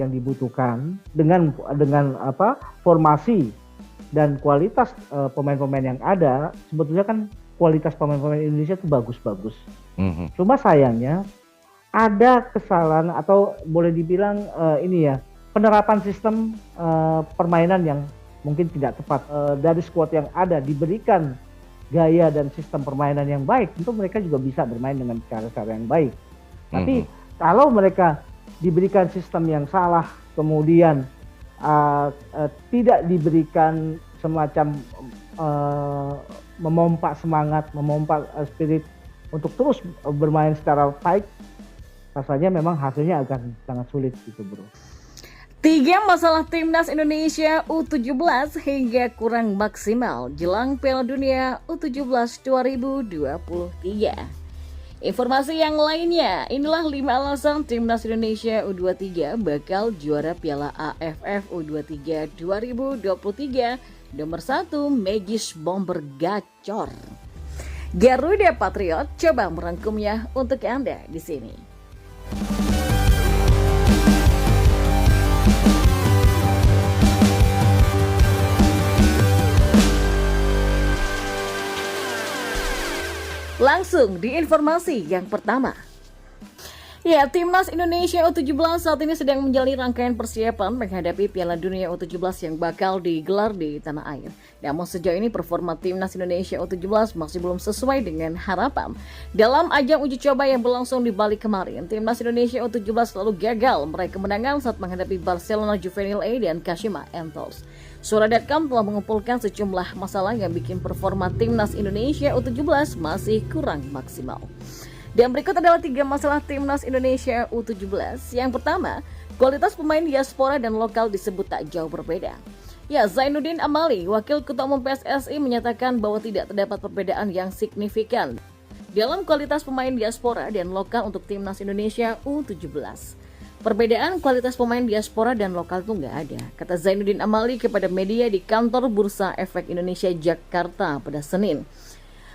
yang dibutuhkan dengan formasi dan kualitas pemain-pemain yang ada, sebetulnya kan kualitas pemain-pemain Indonesia itu bagus-bagus. Cuma sayangnya ada kesalahan atau boleh dibilang penerapan sistem permainan yang mungkin tidak tepat. Dari skuad yang ada diberikan gaya dan sistem permainan yang baik, tentu mereka juga bisa bermain dengan cara-cara yang baik. Tapi kalau mereka diberikan sistem yang salah, kemudian tidak diberikan semacam memompa semangat, memompa spirit untuk terus bermain secara baik, rasanya memang hasilnya akan sangat sulit gitu, bro. 3 masalah Timnas Indonesia U17 hingga kurang maksimal jelang Piala Dunia U17 2023. Informasi yang lainnya, inilah 5 alasan Timnas Indonesia U23 bakal juara Piala AFF U23 2023. Nomor 1, Magis Bomber gacor. Garuda Patriot coba merangkumnya untuk Anda di sini. Langsung di informasi yang pertama. Ya, Timnas Indonesia U17 saat ini sedang menjalani rangkaian persiapan menghadapi Piala Dunia U17 yang bakal digelar di tanah air. Namun sejauh ini performa Timnas Indonesia U17 masih belum sesuai dengan harapan. Dalam ajang uji coba yang berlangsung di Bali kemarin, Timnas Indonesia U17 selalu gagal meraih kemenangan saat menghadapi Barcelona Juvenil A dan Kashima Antlers. Suara.com telah mengumpulkan sejumlah masalah yang bikin performa Timnas Indonesia U17 masih kurang maksimal. Dan berikut adalah 3 masalah Timnas Indonesia U17. Yang pertama, kualitas pemain diaspora dan lokal disebut tak jauh berbeda. Ya, Zainuddin Amali, Wakil Ketua Umum PSSI menyatakan bahwa tidak terdapat perbedaan yang signifikan dalam kualitas pemain diaspora dan lokal untuk Timnas Indonesia U17. Perbedaan kualitas pemain diaspora dan lokal itu nggak ada, kata Zainuddin Amali kepada media di kantor Bursa Efek Indonesia Jakarta pada Senin.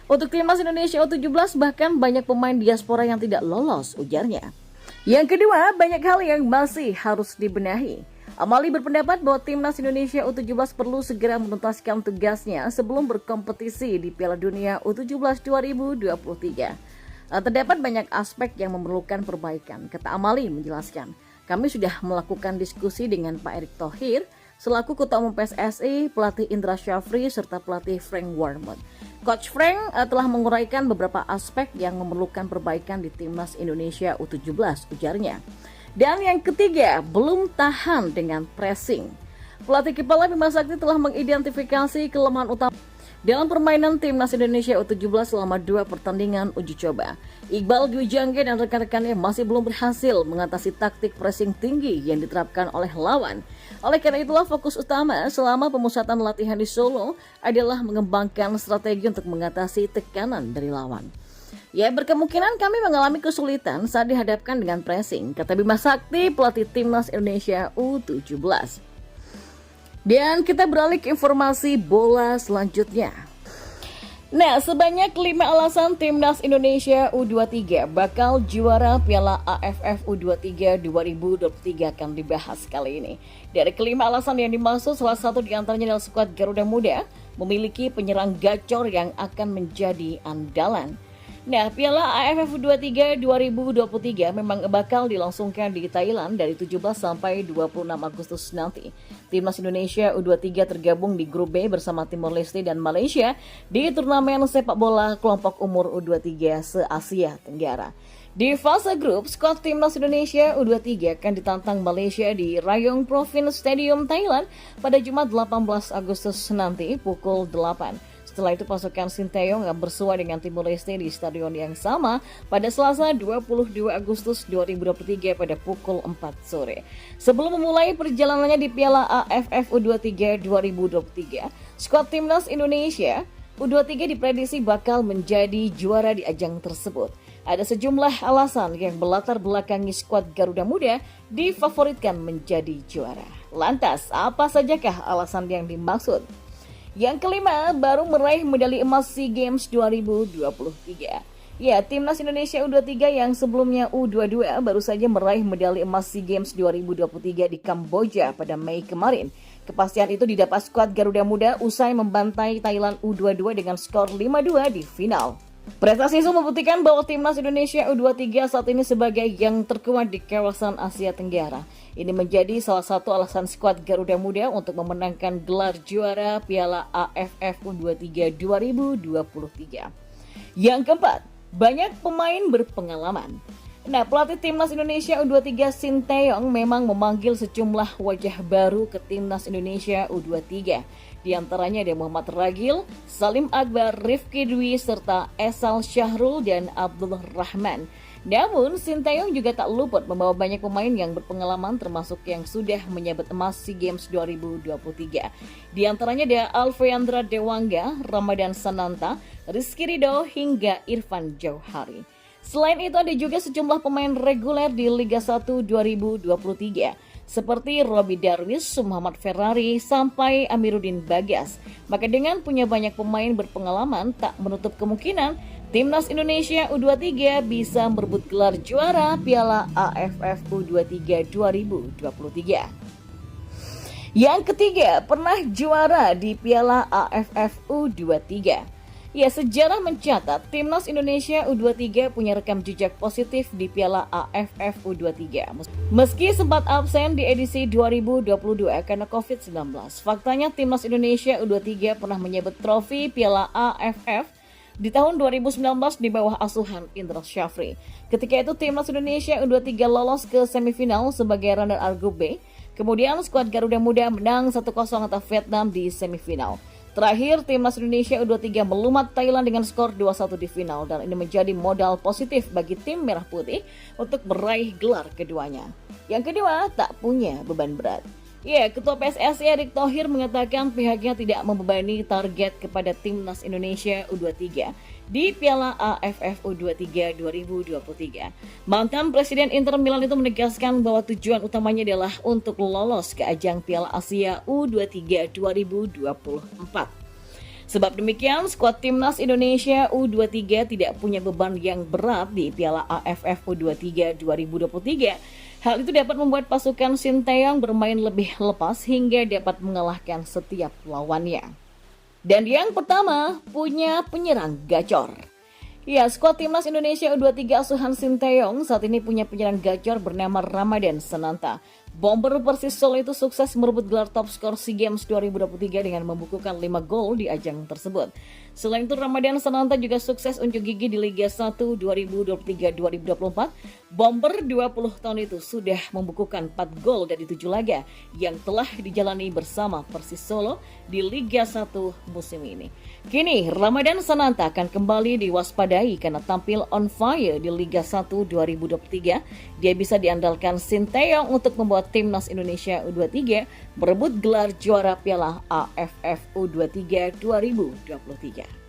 Untuk Timnas Indonesia U17 bahkan banyak pemain diaspora yang tidak lolos, ujarnya. Yang kedua, banyak hal yang masih harus dibenahi. Amali berpendapat bahwa Timnas Indonesia U17 perlu segera menuntaskan tugasnya sebelum berkompetisi di Piala Dunia U17 2023. Terdapat banyak aspek yang memerlukan perbaikan, kata Amali menjelaskan. Kami sudah melakukan diskusi dengan Pak Erick Thohir, selaku Ketua Umum PSSI, pelatih Indra Syafri, serta pelatih Frank Warmond. Coach Frank telah menguraikan beberapa aspek yang memerlukan perbaikan di Timnas Indonesia U17, ujarnya. Dan yang ketiga, belum tahan dengan pressing. Pelatih kepala Bima Sakti telah mengidentifikasi kelemahan utama dalam permainan Timnas Indonesia U17 selama 2 pertandingan uji coba. Iqbal Dwi Jangge dan rekan-rekannya masih belum berhasil mengatasi taktik pressing tinggi yang diterapkan oleh lawan. Oleh karena itulah fokus utama selama pemusatan latihan di Solo adalah mengembangkan strategi untuk mengatasi tekanan dari lawan. Ya, berkemungkinan kami mengalami kesulitan saat dihadapkan dengan pressing, kata Bima Sakti, pelatih Timnas Indonesia U17. Dan kita beralih ke informasi bola selanjutnya. Nah, sebanyak 5 alasan Timnas Indonesia U23 bakal juara Piala AFF U23 2023 akan dibahas kali ini. Dari kelima alasan yang dimaksud, salah satu diantaranya adalah skuad Garuda Muda memiliki penyerang gacor yang akan menjadi andalan. Nah, Piala AFF U23 2023 memang bakal dilangsungkan di Thailand dari 17 sampai 26 Agustus nanti. Timnas Indonesia U23 tergabung di grup B bersama Timor Leste dan Malaysia di turnamen sepak bola kelompok umur U23 se-Asia Tenggara. Di fase grup, skuad Timnas Indonesia U23 akan ditantang Malaysia di Rayong Province Stadium, Thailand pada Jumat 18 Agustus nanti pukul 8. Setelah itu pasukan Sinteyong bersua dengan Timor Leste di stadion yang sama pada Selasa 22 Agustus 2023 pada pukul 4 sore. Sebelum memulai perjalanannya di Piala AFF U23 2023, skuad Timnas Indonesia U23 diprediksi bakal menjadi juara di ajang tersebut. Ada sejumlah alasan yang berlatar belakangi skuad Garuda Muda difavoritkan menjadi juara. Lantas, apa sajakah alasan yang dimaksud? Yang kelima, baru meraih medali emas SEA Games 2023. Ya, Timnas Indonesia U23 yang sebelumnya U22 baru saja meraih medali emas SEA Games 2023 di Kamboja pada Mei kemarin. Kepastian itu didapat skuad Garuda Muda usai membantai Thailand U22 dengan skor 5-2 di final. Prestasi itu membuktikan bahwa Timnas Indonesia U23 saat ini sebagai yang terkuat di kawasan Asia Tenggara. Ini menjadi salah satu alasan skuad Garuda Muda untuk memenangkan gelar juara Piala AFF U23 2023. Yang keempat, banyak pemain berpengalaman. Nah, pelatih Timnas Indonesia U23 Sinteyong memang memanggil sejumlah wajah baru ke Timnas Indonesia U23. Di antaranya ada Muhammad Ragil, Salim Akbar, Rifki Dwi, serta Esal Syahrul dan Abdul Rahman. Namun, Sinteyong juga tak luput membawa banyak pemain yang berpengalaman termasuk yang sudah menyabet emas SEA Games 2023. Di antaranya ada Alfeandra Dewangga, Ramadan Sananta, Rizky Ridho, hingga Irfan Jauhari. Selain itu ada juga sejumlah pemain reguler di Liga 1 2023 seperti Robi Darwis, Muhammad Ferrari, sampai Amiruddin Bagas. Maka dengan punya banyak pemain berpengalaman tak menutup kemungkinan Timnas Indonesia U23 bisa merebut gelar juara Piala AFF U23 2023. Yang ketiga, pernah juara di Piala AFF U23. Ya, sejarah mencatat Timnas Indonesia U23 punya rekam jejak positif di Piala AFF U23. Meski sempat absen di edisi 2022 karena COVID-19, faktanya Timnas Indonesia U23 pernah menyabet trofi Piala AFF di tahun 2019 di bawah asuhan Indra Syafri. Ketika itu Timnas Indonesia U23 lolos ke semifinal sebagai runner-up Grup B. Kemudian skuad Garuda Muda menang 1-0 atas Vietnam di semifinal. Terakhir, Timnas Indonesia U23 melumat Thailand dengan skor 2-1 di final dan ini menjadi modal positif bagi tim Merah Putih untuk meraih gelar keduanya. Yang kedua, tak punya beban berat. Ya, Ketua PSSI Erick Thohir mengatakan pihaknya tidak membebani target kepada Timnas Indonesia U23 di Piala AFF U23 2023. Mantan Presiden Inter Milan itu menegaskan bahwa tujuan utamanya adalah untuk lolos ke ajang Piala Asia U23 2024. Sebab demikian, skuad Timnas Indonesia U23 tidak punya beban yang berat di Piala AFF U23 2023. Hal itu dapat membuat pasukan Sinteyong bermain lebih lepas hingga dapat mengalahkan setiap lawannya. Dan yang pertama, punya penyerang gacor. Ya, skuad Timnas Indonesia U23 asuhan Sinteyong saat ini punya penyerang gacor bernama Ramadan Sananta. Bomber Persis Solo itu sukses merebut gelar top skor SEA Games 2023 dengan membukukan 5 gol di ajang tersebut. Selain itu, Ramadan Sananta juga sukses unjuk gigi di Liga 1 2023-2024. Bomber 20 tahun itu sudah membukukan 4 gol dari 7 laga yang telah dijalani bersama Persis Solo di Liga 1 musim ini. Kini, Ramadan Sananta akan kembali diwaspadai karena tampil on fire di Liga 1 2023. Dia bisa diandalkan Sinteyong untuk membuat Timnas Indonesia U23 berebut gelar juara Piala AFF U23 2023.